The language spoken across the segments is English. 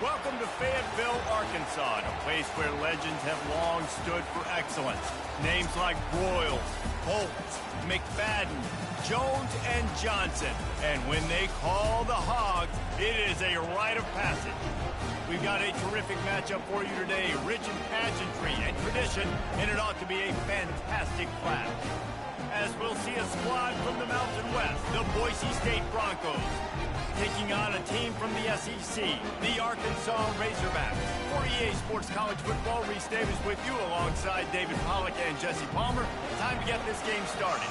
Welcome to Fayetteville, Arkansas, a place where legends have long stood for excellence. Names like Broyles, Holtz, McFadden, Jones, and Johnson. And when they call the Hogs, it is a rite of passage. We've got a terrific matchup for you today, rich in pageantry and tradition, and it ought to be a fantastic clash. As we'll see a squad from the Mountain West, the Boise State Broncos, taking on a team from the SEC, the Arkansas Razorbacks. For EA Sports College Football, Reese Davis with you alongside David Pollack and Jesse Palmer. Time to get this game started.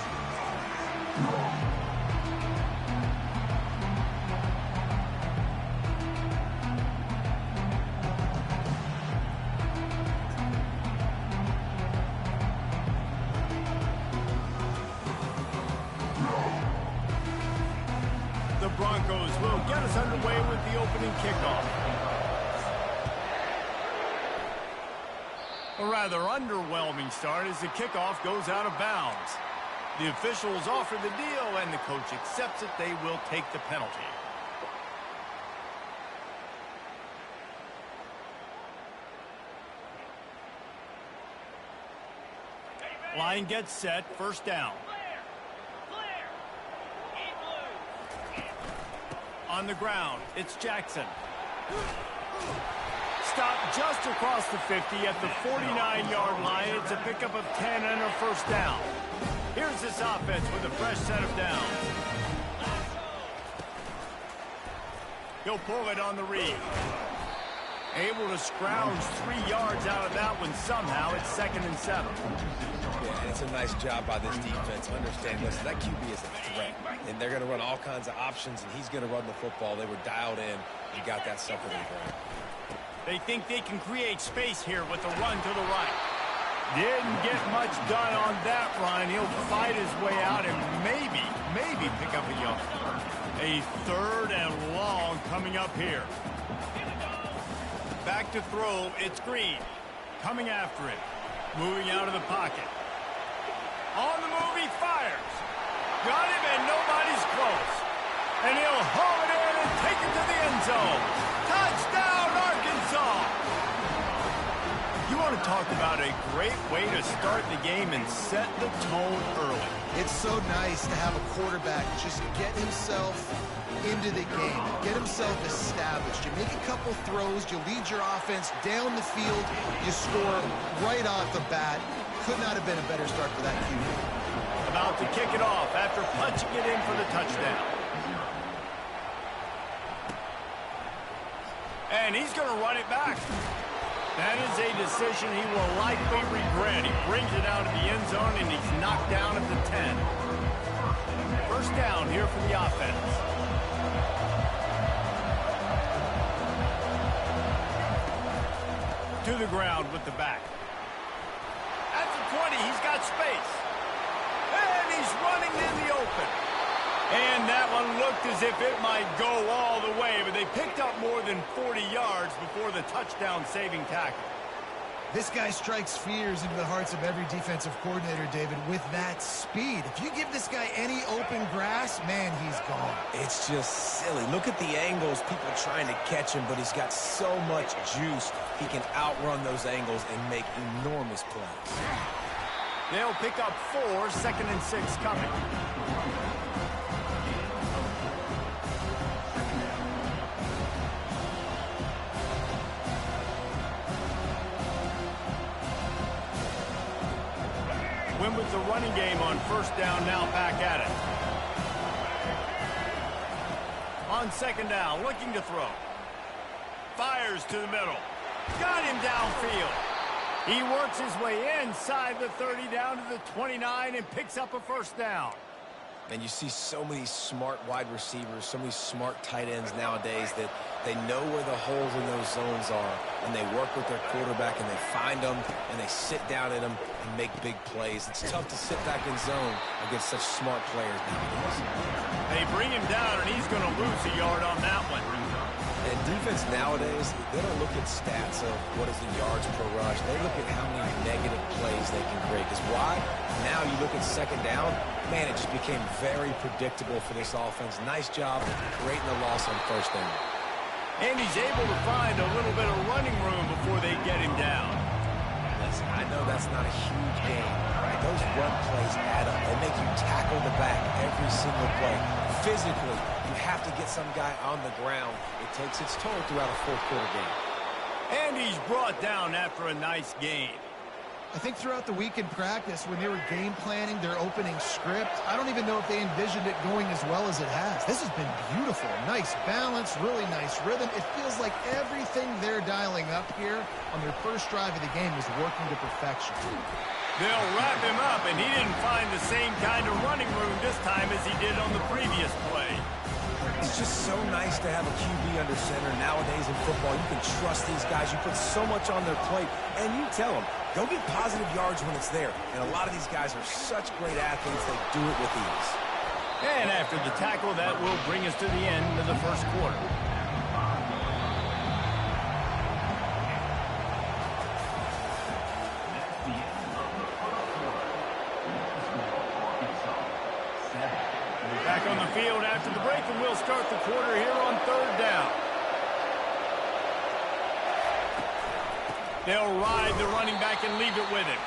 The Broncos will get us underway with the opening kickoff. A rather underwhelming start as the kickoff goes out of bounds. The officials offer the deal and the coach accepts it. They will take the penalty. Line gets set, first down. On the ground, it's Jackson. Stopped just across the 50 at the 49-yard line. It's a pickup of 10 and a first down. Here's this offense with a fresh set of downs. He'll pull it on the read. Able to scrounge 3 yards out of that one somehow. It's 2nd and 7. Yeah, it's a nice job by this defense. Understand, listen, that QB is a threat. And they're going to run all kinds of options, and he's going to run the football. They were dialed in and got that sucker in the ground. They think they can create space here with a run to the right. Didn't get much done on that run. He'll fight his way out and maybe pick up a yard. A 3rd and long coming up here. Back to throw, it's Green. Coming after it. Moving out of the pocket. On the move, he fires. Got him, and nobody's close. And he'll haul it in and take it to the end zone. Touchdown, Arkansas! You want to talk about a great way to start the game and set the tone early. It's so nice to have a quarterback just get himself into the game, get himself established. You make a couple throws, you lead your offense down the field, you score right off the bat. Could not have been a better start for that QB. About to kick it off after punching it in for the touchdown. And he's going to run it back. That is a decision he will likely regret. He brings it out of the end zone, and he's knocked down at the 10. First down here for the offense. To the ground with the back. At the 20, he's got space. And he's running in the open. And that one looked as if it might go all the way, but they picked up more than 40 yards before the touchdown-saving tackle. This guy strikes fears into the hearts of every defensive coordinator, David, with that speed. If you give this guy any open grass, man, he's gone. It's just silly. Look at the angles, people trying to catch him, but he's got so much juice. He can outrun those angles and make enormous plays. They'll pick up 4, 2nd and 6 coming. Win with the running game on first down, now back at it. On 2nd down, looking to throw. Fires to the middle. Got him downfield. He works his way inside the 30 down to the 29 and picks up a first down. And you see so many smart wide receivers, so many smart tight ends nowadays that they know where the holes in those zones are, and they work with their quarterback, and they find them, and they sit down in them and make big plays. It's tough to sit back in zone against such smart players nowadays. They bring him down, and he's going to lose a yard on that one. And defense nowadays, they don't look at stats of what is the yards per rush. They look at how many negative plays they can create. Because why? Now you look at 2nd down, man, it just became very predictable for this offense. Nice job creating a loss on 1st down. And he's able to find a little bit of running room before they get him down. Listen, I know that's not a huge game, right? Those run plays add up. They make you tackle the back every single play. Physically, you have to get some guy on the ground. It takes its toll throughout a fourth-quarter game. And he's brought down after a nice game. I think throughout the week in practice, when they were game planning their opening script, I don't even know if they envisioned it going as well as it has. This has been beautiful. Nice balance, really nice rhythm. It feels like everything they're dialing up here on their first drive of the game is working to perfection. They'll wrap him up, and he didn't find the same kind of running room this time as he did on the previous play. It's just so nice to have a QB under center. Nowadays in football, you can trust these guys. You put so much on their plate, and you tell them, go get positive yards when it's there. And a lot of these guys are such great athletes, they do it with ease. And after the tackle, that will bring us to the end of the first quarter. Back on the field after the break, and we'll start the quarter here on third down. They'll ride the running back and leave it with him.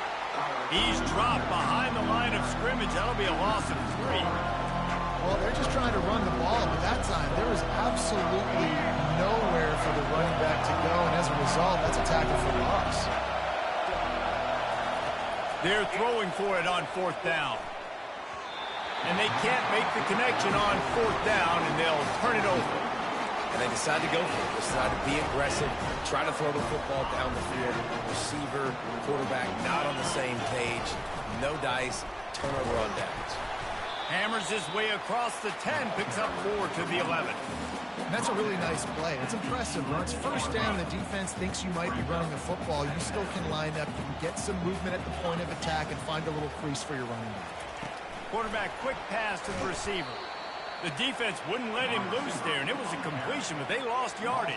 He's dropped behind the line of scrimmage. That'll be a loss of 3. Well, they're just trying to run the ball, but that time there was absolutely nowhere for the running back to go, and as a result, that's a tackle for loss. They're throwing for it on fourth down. And they can't make the connection on fourth down, and they'll turn it over. And they decide to go for it. They decide to be aggressive, try to throw the football down the field. Receiver, quarterback not on the same page. No dice, turnover on downs. Hammers his way across the 10, picks up 4 to the 11. And that's a really nice play. It's impressive. When it's first down, the defense thinks you might be running the football. You still can line up. You can get some movement at the point of attack and find a little crease for your running back. Quarterback quick pass to the receiver. The defense wouldn't let him loose there, and it was a completion, but they lost yardage.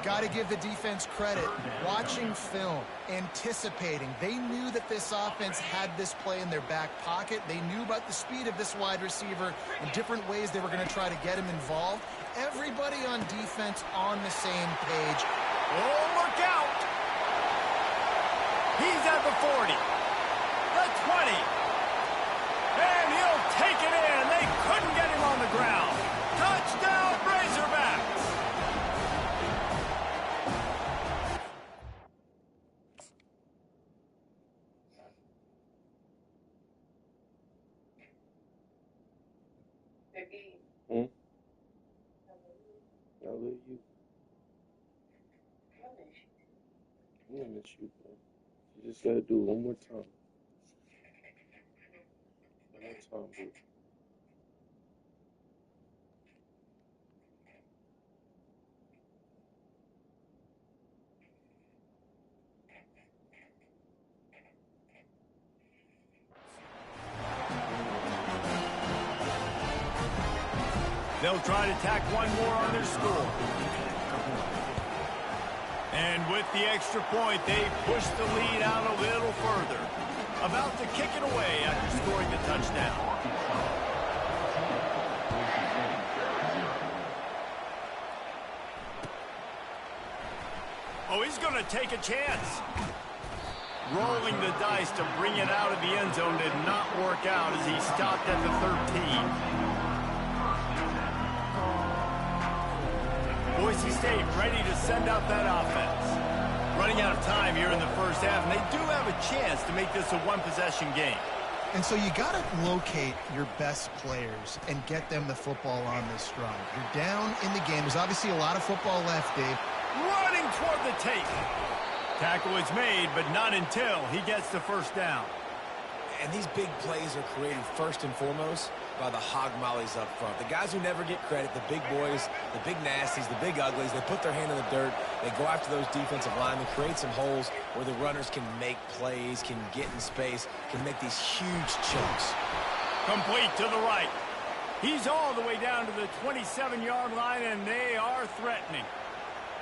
Got to give the defense credit. Watching film, anticipating. They knew that this offense had this play in their back pocket. They knew about the speed of this wide receiver and different ways they were going to try to get him involved. Everybody on defense on the same page. Oh, look out! He's at the 40, the 20. And he'll take it in. They couldn't get him on the ground. Touchdown, Razorbacks! I love you. I'm gonna miss you, bro. You just gotta do it one more time. One more time, bro. They'll try to tack one more on their score. And with the extra point, they push the lead out a little further. About to kick it away after scoring the touchdown. Oh, he's going to take a chance. Rolling the dice to bring it out of the end zone did not work out as he stopped at the 13. Boise State ready to send out that offense. Running out of time here in the first half, and they do have a chance to make this a one-possession game. And so you got to locate your best players and get them the football on this drive. You're down in the game. There's obviously a lot of football left, Dave. Running toward the take. Tackle is made, but not until he gets the first down. And these big plays are created first and foremost by the hog mollies up front. The guys who never get credit, the big boys, the big nasties, the big uglies, they put their hand in the dirt, they go after those defensive linemen, create some holes where the runners can make plays, can get in space, can make these huge chunks. Complete to the right. He's all the way down to the 27-yard line, and they are threatening.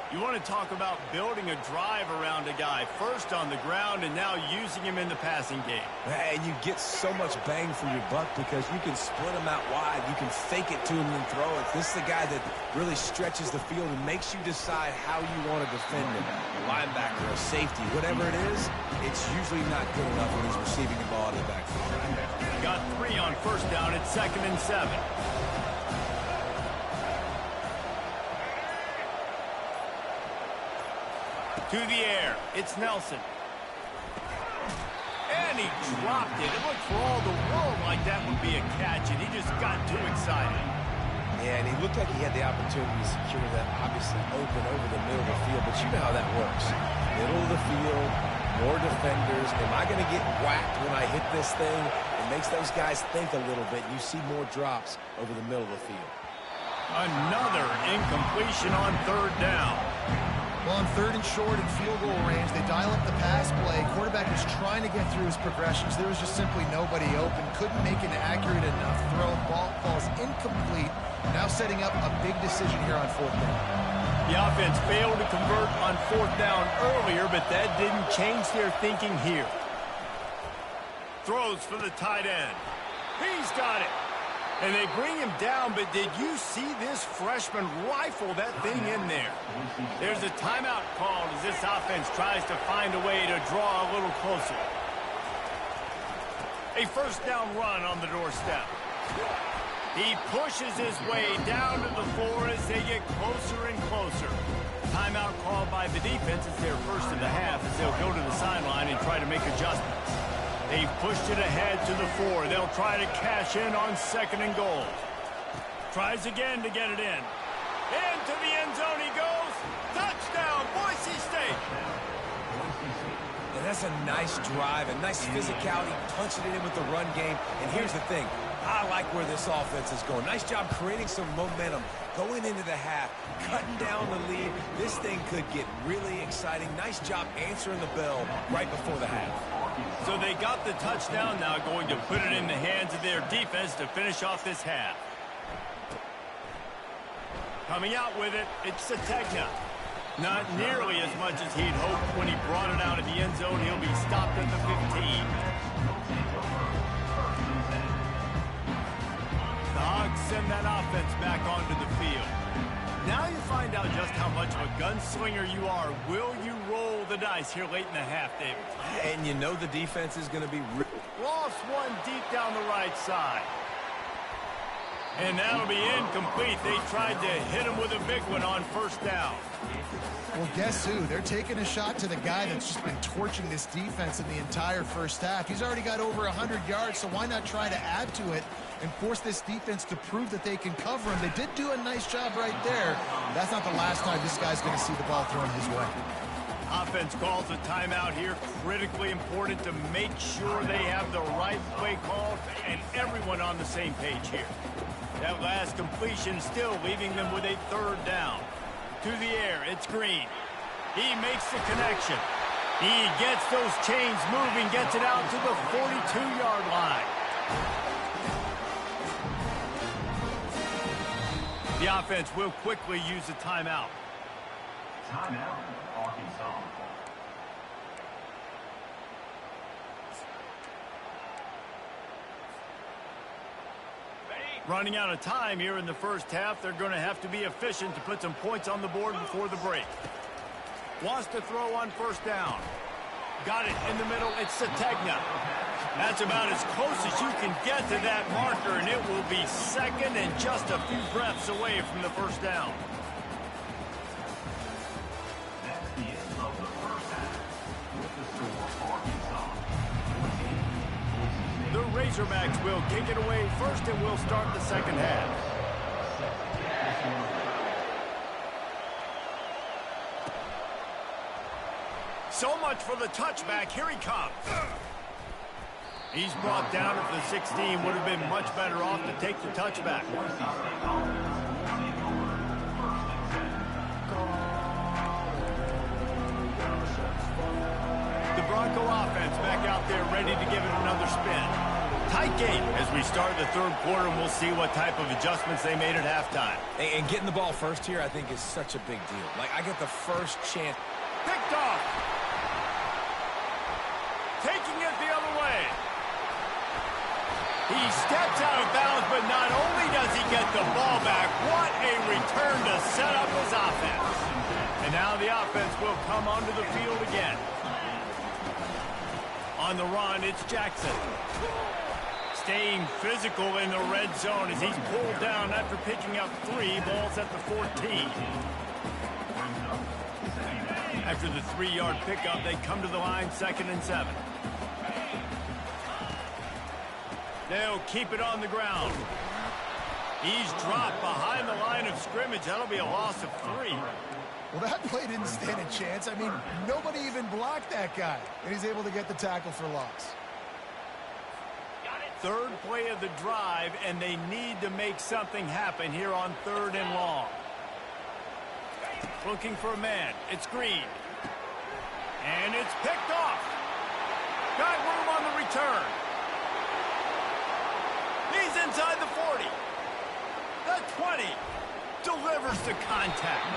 You want to talk about building a drive around a guy, first on the ground and now using him in the passing game. And you get so much bang for your buck because you can split him out wide. You can fake it to him and throw it. This is a guy that really stretches the field and makes you decide how you want to defend him. A linebacker, a safety, whatever it is, it's usually not good enough when he's receiving the ball to the backfield. Got 3 on first down at 2nd and 7. To the air, it's Nelson. And he dropped it. It looked for all the world like that would be a catch, and he just got too excited. Yeah, and he looked like he had the opportunity to secure that, obviously open over the middle of the field, but you know how that works. Middle of the field, more defenders. Am I going to get whacked when I hit this thing? It makes those guys think a little bit. You see more drops over the middle of the field. Another incompletion on 3rd down. Well, on 3rd and short and field goal range, they dial up the pass play. Quarterback was trying to get through his progressions. There was just simply nobody open. Couldn't make an accurate enough throw. Ball falls incomplete. Now setting up a big decision here on 4th down. The offense failed to convert on 4th down earlier, but that didn't change their thinking here. Throws for the tight end. He's got it. And they bring him down, but did you see this freshman rifle that thing in there? There's a timeout called as this offense tries to find a way to draw a little closer. A 1st down run on the doorstep. He pushes his way down to the floor as they get closer and closer. Timeout called by the defense. It's their first of the half as they'll go to the sideline and try to make adjustments. They've pushed it ahead to the 4. They'll try to cash in on 2nd and goal. Tries again to get it in. Into the end zone he goes. Touchdown, Boise State. And that's a nice drive, a nice physicality, punching it in with the run game. And here's the thing. I like where this offense is going. Nice job creating some momentum, going into the half, cutting down the lead. This thing could get really exciting. Nice job answering the bell right before the half. So they got the touchdown, now going to put it in the hands of their defense to finish off this half. Coming out with it, it's Sategna. Not nearly as much as he'd hoped when he brought it out of the end zone. He'll be stopped at the 15. The Hogs send that offense back onto the field. Now you find out just how much of a gunslinger you are. Will you roll the dice here late in the half, David? And you know the defense is going to be... Lost one deep down the right side. And that'll be incomplete. They tried to hit him with a big one on 1st down. Well, guess who? They're taking a shot to the guy that's just been torching this defense in the entire first half. He's already got over 100 yards, so why not try to add to it and force this defense to prove that they can cover him? They did do a nice job right there. That's not the last time this guy's going to see the ball thrown his way. Offense calls a timeout here. Critically important to make sure they have the right play called and everyone on the same page here. That last completion still leaving them with a 3rd down. To the air, it's Green. He makes the connection. He gets those chains moving, gets it out to the 42-yard line. The offense will quickly use a timeout. Timeout, Arkansas. Running out of time here in the first half. They're going to have to be efficient to put some points on the board before the break. Wants to throw on 1st down. Got it in the middle. It's Sategna. That's about as close as you can get to that marker, and it will be 2nd and just a few breaths away from the 1st down. That's the end of the first half. With the score, Arkansas 14. The Razorbacks will kick it away first, and we'll start the 2nd half. So much for the touchback. Here he comes. He's brought down at the 16. Would have been much better off to take the touchback. The Bronco offense back out there ready to give it another spin. Tight game as we start the third quarter, and we'll see what type of adjustments they made at halftime. And getting the ball first here, I think, is such a big deal. Like, I get the first chance. Picked off. Taking it the other way. He steps out of bounds, but not only does he get the ball back, what a return to set up his offense. And now the offense will come onto the field again. On the run, it's Jackson. Staying physical in the red zone as he's pulled down after picking up 3 balls at the 14. After the 3-yard pickup, they come to the line 2nd and 7. They'll keep it on the ground. He's dropped behind the line of scrimmage. That'll be a loss of 3. Well, that play didn't stand a chance. I mean, nobody even blocked that guy, and he's able to get the tackle for loss. Third play of the drive, and they need to make something happen here on 3rd and long. Looking for a man. It's Green. And it's picked off. Got room on the return. He's inside the 40. The 20. Delivers the contact.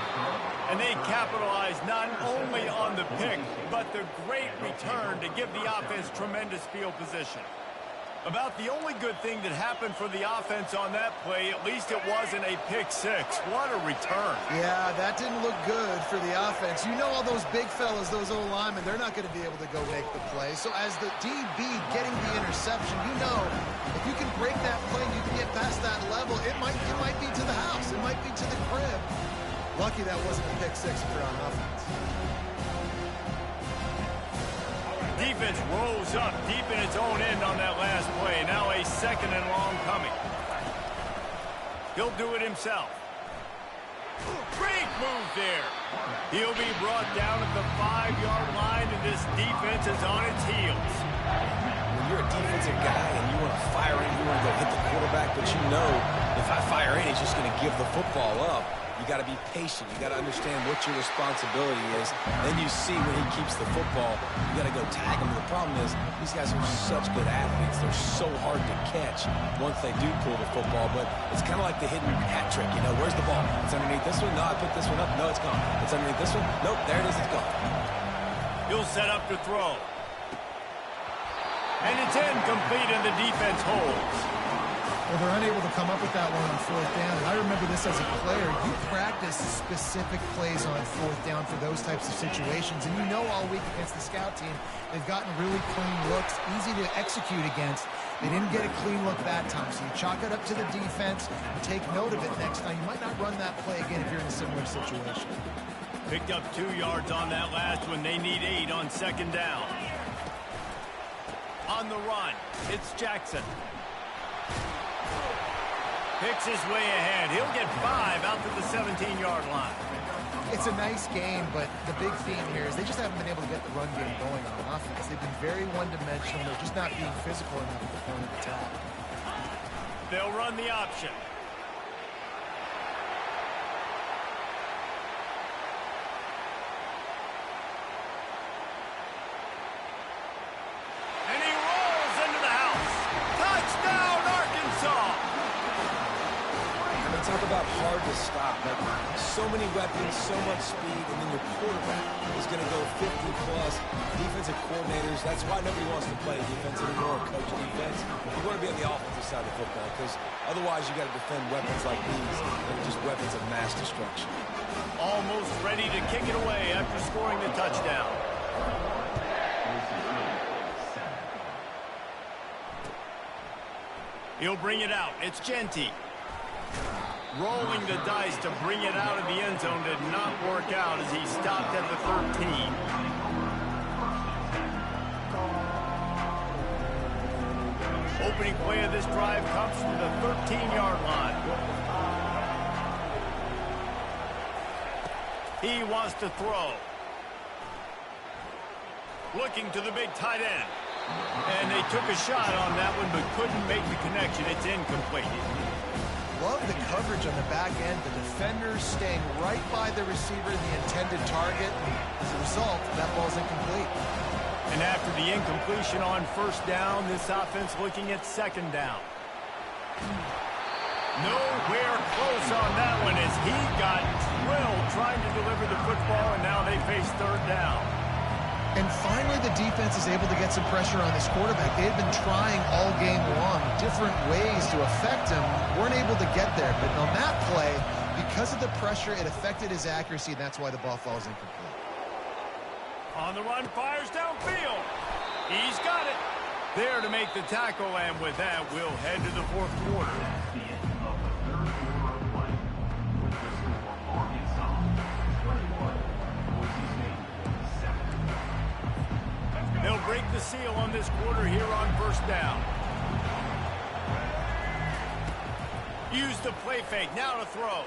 And they capitalize not only on the pick, but the great return to give the offense tremendous field position. About the only good thing that happened for the offense on that play, at least it wasn't a pick 6. What a return. Yeah, that didn't look good for the offense. You know all those big fellas, those old linemen, they're not going to be able to go make the play. So as the DB getting the interception, you know, if you can break that play, you can get past that level, it might be to the house. It might be to the crib. Lucky that wasn't a pick 6 if you're on offense. Defense rolls up deep in its own end on that last play. Now a 2nd and long coming. He'll do it himself. Great move there. He'll be brought down at the 5-yard line, and this defense is on its heels. When you're a defensive guy and you want to fire in, you want to go hit the quarterback, but you know if I fire in, he's just going to give the football up. You got to be patient. You got to understand what your responsibility is. Then you see when he keeps the football, you got to go tag him. The problem is these guys are such good athletes. They're so hard to catch once they do pull the football. But it's kind of like the hidden hat trick. You know, where's the ball? It's underneath this one. No, I picked this one up. No, it's gone. It's underneath this one. Nope, there it is. It's gone. He'll set up to throw. And it's incomplete, and the defense holds. Well, they're unable to come up with that one on 4th down. And I remember this as a player. You practice specific plays on 4th down for those types of situations. And you know all week against the scout team, they've gotten really clean looks, easy to execute against. They didn't get a clean look that time. So you chalk it up to the defense and take note of it next time. You might not run that play again if you're in a similar situation. Picked up 2 yards on that last one. They need 8 on 2nd down. On the run, it's Jackson. Picks his way ahead. He'll get 5 out to the 17-yard line. It's a nice game, but the big theme here is they just haven't been able to get the run game going on offense. They've been very one-dimensional. They're just not being physical enough at the point of attack. They'll run the option. And he rolls into the house. Touchdown, Arkansas! Talk about hard to stop. Like, so many weapons, so much speed, and then your quarterback is going to go 50-plus. Defensive coordinators, that's why nobody wants to play defense anymore or coach defense. You want to be on the offensive side of the football because otherwise you got to defend weapons like these that are just weapons of mass destruction. Almost ready to kick it away after scoring the touchdown. He'll bring it out. It's Genty. Rolling the dice to bring it out of the end zone did not work out as he stopped at the 13. Opening play of this drive comes from the 13-yard line. He wants to throw. Looking to the big tight end. And they took a shot on that one but couldn't make the connection. It's incomplete. Love the coverage on the back end. The defenders staying right by the receiver, the intended target. As a result, that ball's incomplete. And after the incompletion on first down, this offense looking at second down. Nowhere close on that one as he got drilled trying to deliver the football, and now they face third down. And finally, the defense is able to get some pressure on this quarterback. They had been trying all game long different ways to affect him, weren't able to get there. But on that play, because of the pressure, it affected his accuracy, and that's why the ball falls incomplete. On the run, fires downfield. He's got it. There to make the tackle, and with that, we'll head to the fourth quarter. The end of the third quarter of play. With the score, Arkansas 21, Boise State 7. They'll break the seal on this quarter here on first down. Use the play fake. Now to throw.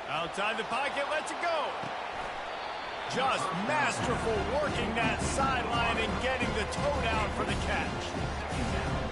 Outside the pocket, lets it go. Just masterful working that sideline and getting the toe down for the catch.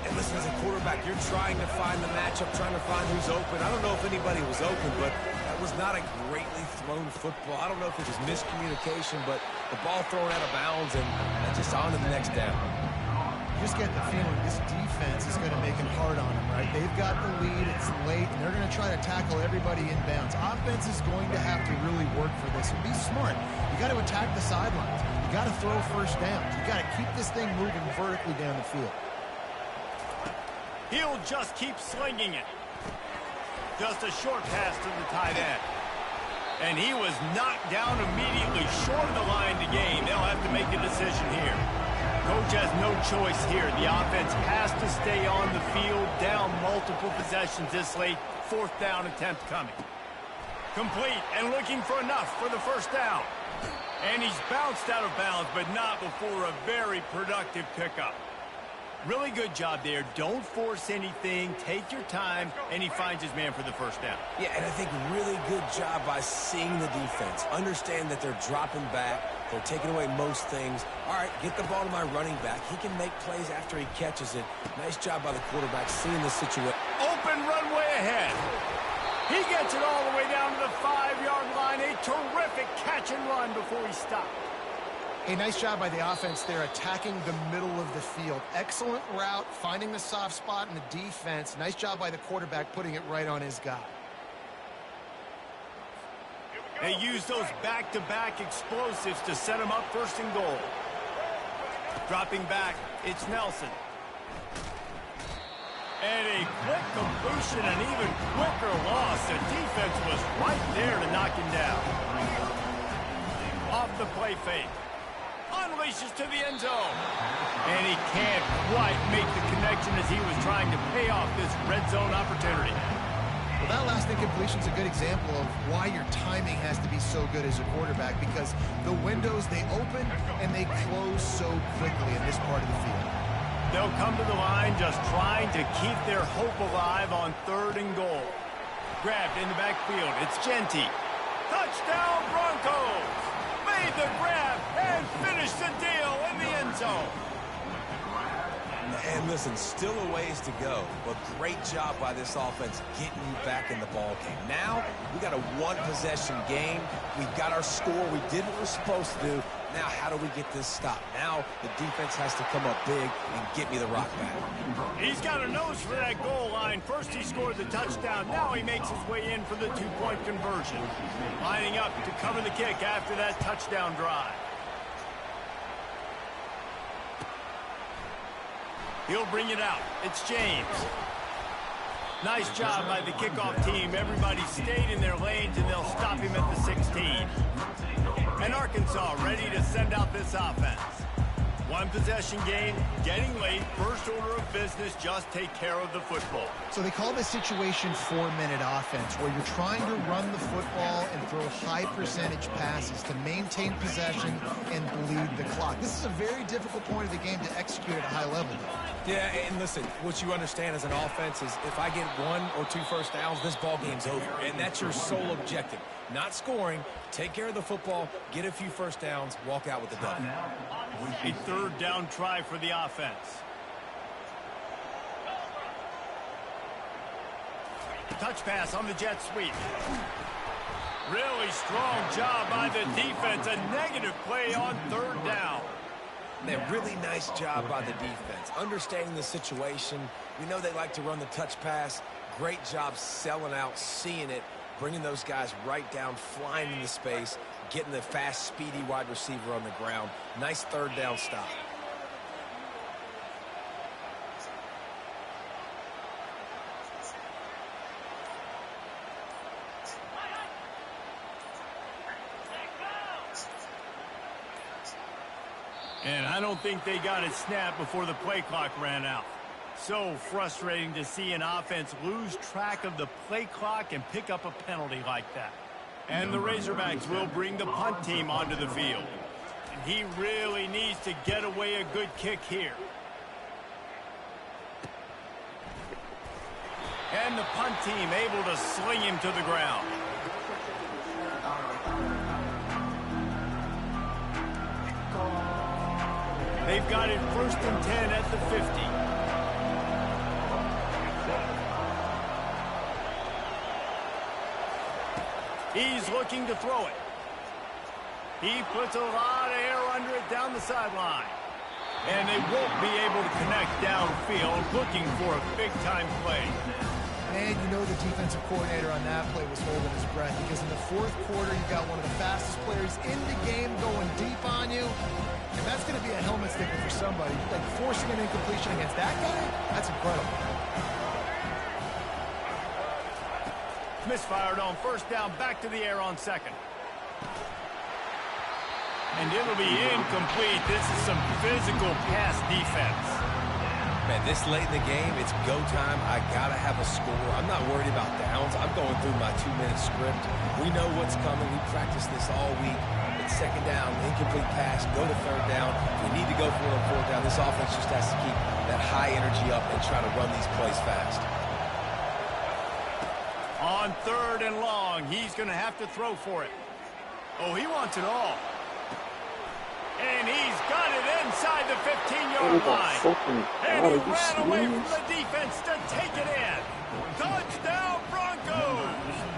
And listen, as a quarterback, you're trying to find the matchup, trying to find who's open. I don't know if anybody was open, but that was not a greatly thrown football. I don't know if it was miscommunication, but the ball thrown out of bounds and just on to the next down. You just get the feeling this defense is going to make it hard on them, right? They've got the lead, it's late, and they're going to try to tackle everybody inbounds. Offense is going to have to really work for this and be smart. You got to attack the sidelines. You got to throw first downs. You got to keep this thing moving vertically down the field. He'll just keep slinging it. Just a short pass to the tight end. And he was knocked down immediately short of the line to gain. They'll have to make a decision here. Coach has no choice here. The offense has to stay on the field, down multiple possessions this late. Fourth down attempt coming. Complete and looking for enough for the first down. And he's bounced out of bounds, but not before a very productive pickup. Really good job there. Don't force anything. Take your time, and he finds his man for the first down. Yeah, and I think really good job by seeing the defense. Understand that they're dropping back. They're taking away most things. All right, get the ball to my running back. He can make plays after he catches it. Nice job by the quarterback seeing the situation. Open runway ahead. He gets it all the way down to the 5-yard line. A terrific catch and run before he stopped. A nice job by the offense there, attacking the middle of the field. Excellent route, finding the soft spot in the defense. Nice job by the quarterback putting it right on his guy. They use those back-to-back explosives to set him up first and goal. Dropping back, it's Nelson. And a quick completion, an even quicker loss. The defense was right there to knock him down. Off the play fake. Unleashes to the end zone. And he can't quite make the connection as he was trying to pay off this red zone opportunity. Well, that last incompletion is a good example of why your timing has to be so good as a quarterback, because the windows, they open and they close so quickly in this part of the field. They'll come to the line just trying to keep their hope alive on third and goal. Grabbed in the backfield. It's Genty. Touchdown Broncos! Made the grab and finished the deal in the end zone. And listen, still a ways to go, but great job by this offense getting you back in the ball game. Now, we got a one-possession game. We've got our score. We did what we're supposed to do. Now, how do we get this stopped? Now, the defense has to come up big and get me the rock back. He's got a nose for that goal line. First he scored the touchdown. Now he makes his way in for the two-point conversion. Lining up to cover the kick after that touchdown drive. He'll bring it out. It's James. Nice job by the kickoff team. Everybody stayed in their lanes, and they'll stop him at the 16. And Arkansas ready to send out this offense. One possession game, getting late, first order of business, just take care of the football. So they call this situation 4-minute offense, where you're trying to run the football and throw high percentage passes to maintain possession and bleed the clock. This is a very difficult point of the game to execute at a high level, though. Yeah, and listen, what you understand as an offense is if I get 1 or 2 first downs, this ball game's over. And that's your sole objective. Not scoring, take care of the football, get a few first downs, walk out with the dub. A third down try for the offense. Touch pass on the jet sweep. Really strong job by the defense. A negative play on third down. Man, really nice job by the defense. Understanding the situation. We know they like to run the touch pass. Great job selling out, seeing it, bringing those guys right down, flying into space, getting the fast, speedy wide receiver on the ground. Nice third down stop. And I don't think they got it snapped before the play clock ran out. So frustrating to see an offense lose track of the play clock and pick up a penalty like that. And the Razorbacks will bring the punt team onto the field. And he really needs to get away a good kick here. And the punt team able to sling him to the ground. They've got it 1st and 10 at the 50. He's looking to throw it. He puts a lot of air under it down the sideline. And they won't be able to connect downfield, looking for a big-time play. And you know the defensive coordinator on that play was holding his breath, because in the 4th quarter, you got one of the fastest players in the game going deep on you. And that's going to be a helmet sticker for somebody. Like, forcing an incompletion against that guy, that's incredible. Misfired on 1st down, back to the air on 2nd. And it'll be incomplete. This is some physical pass defense. Man, this late in the game, it's go time. I got to have a score. I'm not worried about downs. I'm going through my 2-minute script. We know what's coming. We practiced this all week. It's 2nd down, incomplete pass, go to 3rd down. If we need to go for it on 4th down, this offense just has to keep that high energy up and try to run these plays fast. On 3rd and long, he's going to have to throw for it. Oh, he wants it all. And he's got it inside the 15-yard line. And he ran away from the defense to take it in. Touchdown, Broncos!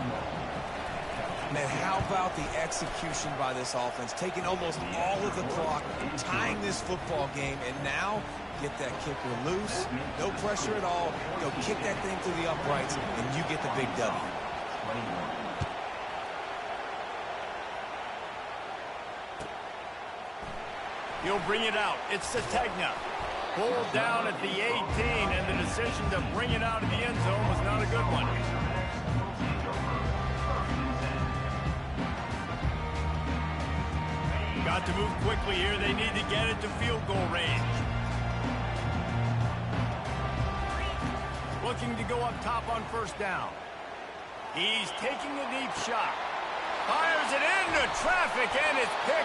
Man, how about the execution by this offense? Taking almost all of the clock, tying this football game, and now get that kicker loose. No pressure at all. Go kick that thing through the uprights, and you get the big W. He'll bring it out. It's Sategna. Pulled down at the 18, and the decision to bring it out of the end zone was not a good one. Got to move quickly here. They need to get it to field goal range. Looking to go up top on 1st down. He's taking a deep shot. Fires it into traffic, and it's picked.